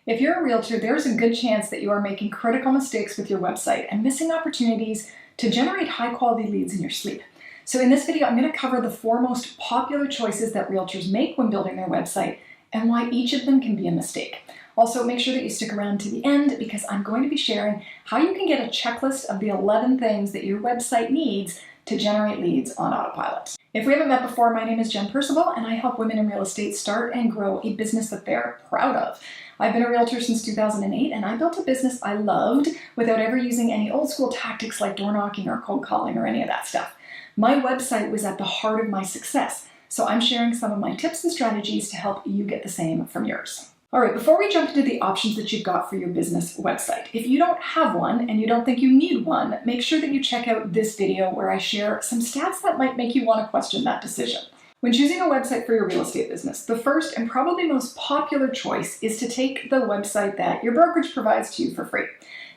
If you're a realtor, there's a good chance that you are making critical mistakes with your website and missing opportunities to generate high-quality leads in your sleep. So in this video, I'm going to cover the 4 most popular choices that realtors make when building their website and why each of them can be a mistake. Also, make sure that you stick around to the end because I'm going to be sharing how you can get a checklist of the 11 things that your website needs to generate leads on autopilot. If we haven't met before, my name is Jen Percival and I help women in real estate start and grow a business that they're proud of. I've been a realtor since 2008 and I built a business I loved without ever using any old school tactics like door knocking or cold calling or any of that stuff. My website was at the heart of my success, so I'm sharing some of my tips and strategies to help you get the same from yours. All right, before we jump into the options that you've got for your business website, if you don't have one and you don't think you need one, make sure that you check out this video where I share some stats that might make you want to question that decision. When choosing a website for your real estate business, the first and probably most popular choice is to take the website that your brokerage provides to you for free.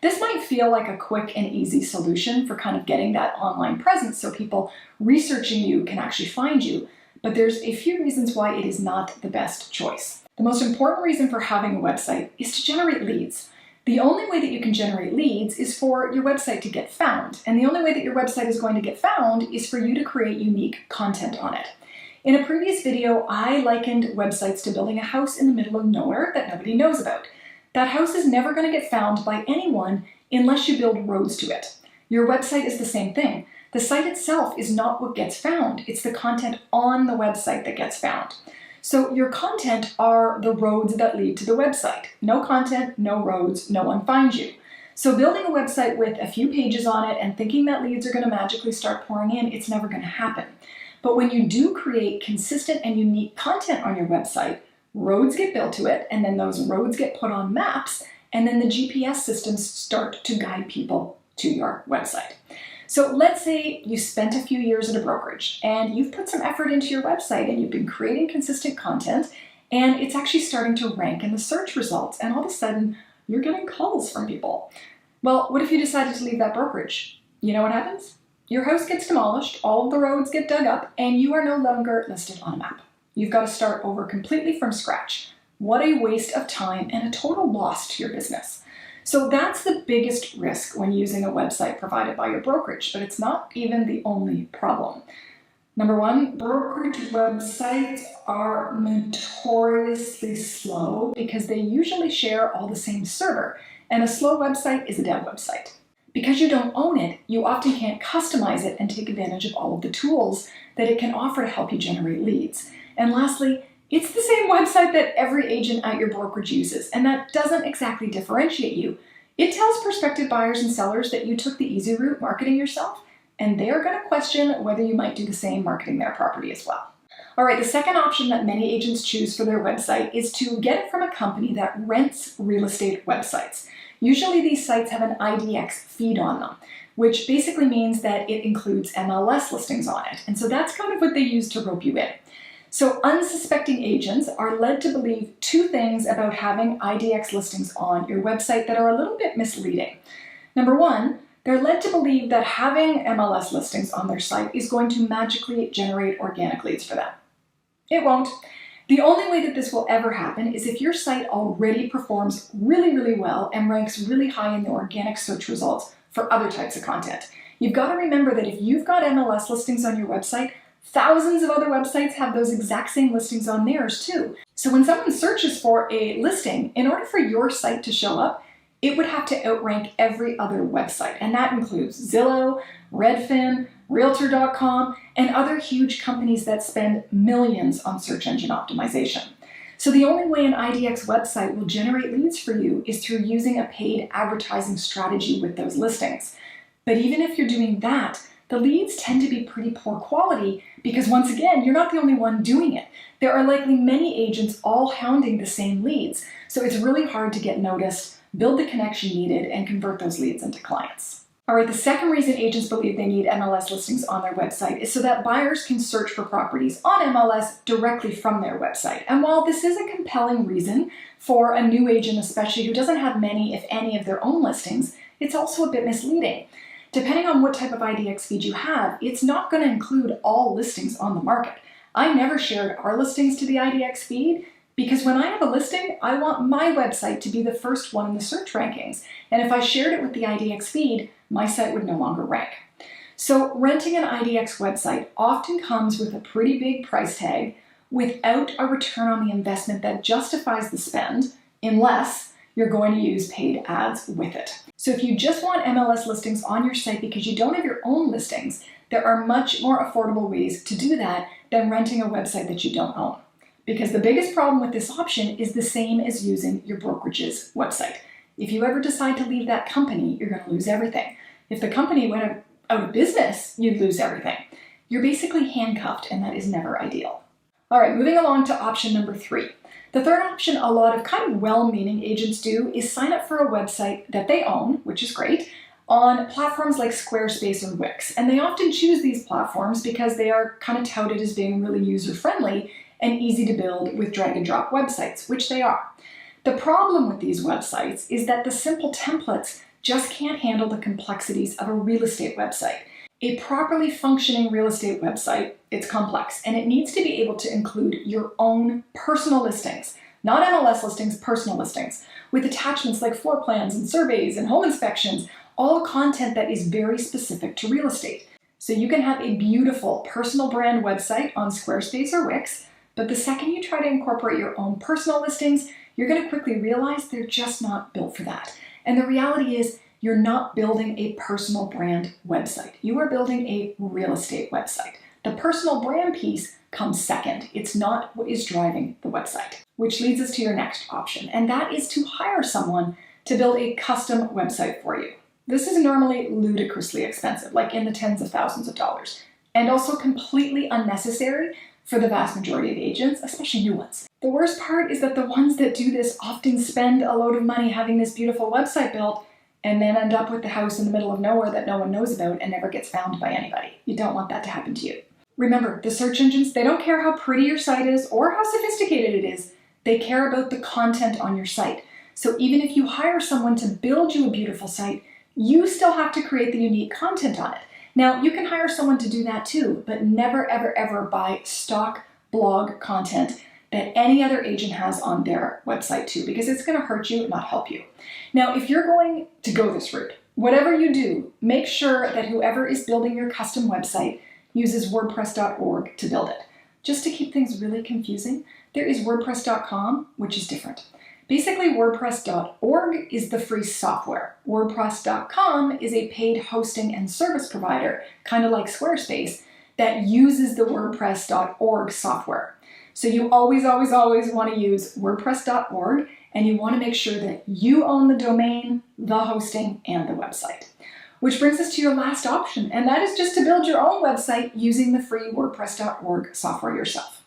This might feel like a quick and easy solution for kind of getting that online presence so people researching you can actually find you, but there's a few reasons why it is not the best choice. The most important reason for having a website is to generate leads. The only way that you can generate leads is for your website to get found, and the only way that your website is going to get found is for you to create unique content on it. In a previous video, I likened websites to building a house in the middle of nowhere that nobody knows about. That house is never going to get found by anyone unless you build roads to it. Your website is the same thing. The site itself is not what gets found. It's the content on the website that gets found. So your content are the roads that lead to the website. No content, no roads, no one finds you. So building a website with a few pages on it and thinking that leads are going to magically start pouring in, it's never going to happen. But when you do create consistent and unique content on your website, roads get built to it, and then those roads get put on maps, and then the GPS systems start to guide people to your website. So let's say you spent a few years at a brokerage, and you've put some effort into your website, and you've been creating consistent content, and it's actually starting to rank in the search results, and all of a sudden, you're getting calls from people. Well, what if you decided to leave that brokerage? You know what happens? Your house gets demolished, all of the roads get dug up, and you are no longer listed on a map. You've got to start over completely from scratch. What a waste of time and a total loss to your business. So that's the biggest risk when using a website provided by your brokerage, but it's not even the only problem. Number 1, brokerage websites are notoriously slow because they usually share all the same server, and a slow website is a dead website. Because you don't own it, you often can't customize it and take advantage of all of the tools that it can offer to help you generate leads. And lastly, it's the same website that every agent at your brokerage uses, and that doesn't exactly differentiate you. It tells prospective buyers and sellers that you took the easy route marketing yourself, and they're going to question whether you might do the same marketing their property as well. All right, the second option that many agents choose for their website is to get it from a company that rents real estate websites. Usually these sites have an IDX feed on them, which basically means that it includes MLS listings on it. And so that's kind of what they use to rope you in. So unsuspecting agents are led to believe 2 things about having IDX listings on your website that are a little bit misleading. Number 1, they're led to believe that having MLS listings on their site is going to magically generate organic leads for them. It won't. The only way that this will ever happen is if your site already performs really, really well and ranks really high in the organic search results for other types of content. You've got to remember that if you've got MLS listings on your website, thousands of other websites have those exact same listings on theirs too. So when someone searches for a listing, in order for your site to show up, it would have to outrank every other website. And that includes Zillow, Redfin, Realtor.com, and other huge companies that spend millions on search engine optimization. So the only way an IDX website will generate leads for you is through using a paid advertising strategy with those listings. But even if you're doing that, the leads tend to be pretty poor quality because once again, you're not the only one doing it. There are likely many agents all hounding the same leads. So it's really hard to get noticed, build the connection needed, and convert those leads into clients. All right, the second reason agents believe they need MLS listings on their website is so that buyers can search for properties on MLS directly from their website. And while this is a compelling reason for a new agent especially who doesn't have many, if any, of their own listings, it's also a bit misleading. Depending on what type of IDX feed you have, it's not going to include all listings on the market. I never shared our listings to the IDX feed Because when I have a listing, I want my website to be the first one in the search rankings. And if I shared it with the IDX feed, my site would no longer rank. So renting an IDX website often comes with a pretty big price tag without a return on the investment that justifies the spend, unless you're going to use paid ads with it. So if you just want MLS listings on your site because you don't have your own listings, there are much more affordable ways to do that than renting a website that you don't own. Because the biggest problem with this option is the same as using your brokerage's website. If you ever decide to leave that company, you're going to lose everything. If the company went out of business, you'd lose everything. You're basically handcuffed, and that is never ideal. All right, moving along to option number 3. The third option a lot of kind of well-meaning agents do is sign up for a website that they own, which is great, on platforms like Squarespace or Wix. And they often choose these platforms because they are kind of touted as being really user-friendly and easy to build with drag-and-drop websites, which they are. The problem with these websites is that the simple templates just can't handle the complexities of a real estate website. A properly functioning real estate website, it's complex, and it needs to be able to include your own personal listings, not MLS listings, personal listings, with attachments like floor plans and surveys and home inspections, all content that is very specific to real estate. So you can have a beautiful personal brand website on Squarespace or Wix, but the second you try to incorporate your own personal listings, you're going to quickly realize they're just not built for that. And the reality is, you're not building a personal brand website. You are building a real estate website. The personal brand piece comes second. It's not what is driving the website, which leads us to your next option, and that is to hire someone to build a custom website for you. This is normally ludicrously expensive, like in the tens of thousands of dollars, and also completely unnecessary for the vast majority of agents, especially new ones. The worst part is that the ones that do this often spend a load of money having this beautiful website built and then end up with the house in the middle of nowhere that no one knows about and never gets found by anybody. You don't want that to happen to you. Remember, the search engines, they don't care how pretty your site is or how sophisticated it is. They care about the content on your site. So even if you hire someone to build you a beautiful site, you still have to create the unique content on it. Now, you can hire someone to do that too, but never, ever, ever buy stock blog content that any other agent has on their website too, because it's going to hurt you, not help you. Now, if you're going to go this route, whatever you do, make sure that whoever is building your custom website uses WordPress.org to build it. Just to keep things really confusing, there is WordPress.com, which is different. Basically, WordPress.org is the free software. WordPress.com is a paid hosting and service provider, kind of like Squarespace, that uses the WordPress.org software. So you always, always, always want to use WordPress.org, and you want to make sure that you own the domain, the hosting, and the website. Which brings us to your last option, and that is just to build your own website using the free WordPress.org software yourself.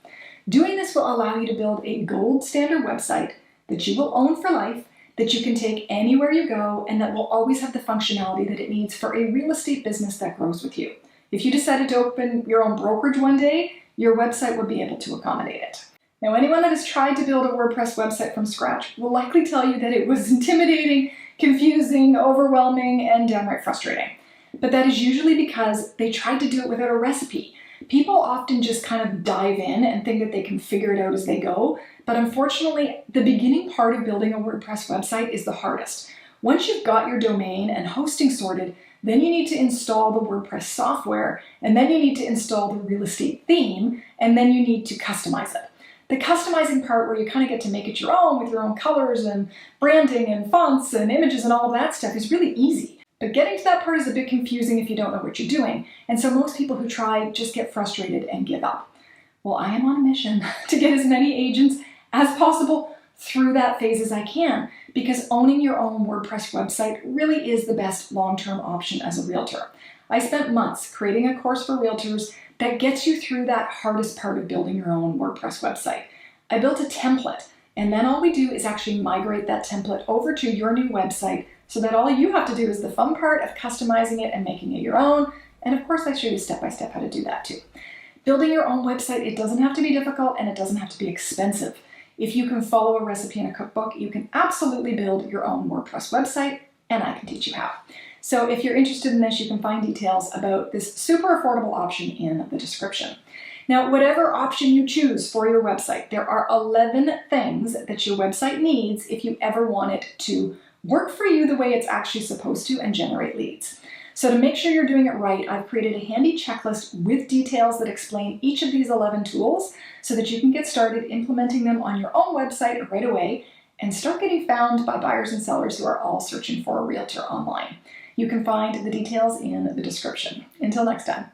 Doing this will allow you to build a gold standard website that you will own for life, that you can take anywhere you go, and that will always have the functionality that it needs for a real estate business that grows with you. If you decided to open your own brokerage one day, your website would be able to accommodate it. Now, anyone that has tried to build a WordPress website from scratch will likely tell you that it was intimidating, confusing, overwhelming, and downright frustrating. But that is usually because they tried to do it without a recipe. People often just kind of dive in and think that they can figure it out as they go, but unfortunately, the beginning part of building a WordPress website is the hardest. Once you've got your domain and hosting sorted, then you need to install the WordPress software, and then you need to install the real estate theme, and then you need to customize it. The customizing part, where you kind of get to make it your own with your own colors and branding and fonts and images and all of that stuff, is really easy. But getting to that part is a bit confusing if you don't know what you're doing, and so most people who try just get frustrated and give up. Well, I am on a mission to get as many agents as possible through that phase as I can, because owning your own WordPress website really is the best long-term option as a realtor. I spent months creating a course for realtors that gets you through that hardest part of building your own WordPress website. I built a template, and then all we do is actually migrate that template over to your new website, so that all you have to do is the fun part of customizing it and making it your own. And of course, I show you step-by-step how to do that too. Building your own website, it doesn't have to be difficult, and it doesn't have to be expensive. If you can follow a recipe in a cookbook, you can absolutely build your own WordPress website, and I can teach you how. So if you're interested in this, you can find details about this super affordable option in the description. Now, whatever option you choose for your website, there are 11 things that your website needs if you ever want it to work for you the way it's actually supposed to and generate leads. So to make sure you're doing it right, I've created a handy checklist with details that explain each of these 11 tools so that you can get started implementing them on your own website right away and start getting found by buyers and sellers who are all searching for a realtor online. You can find the details in the description. Until next time.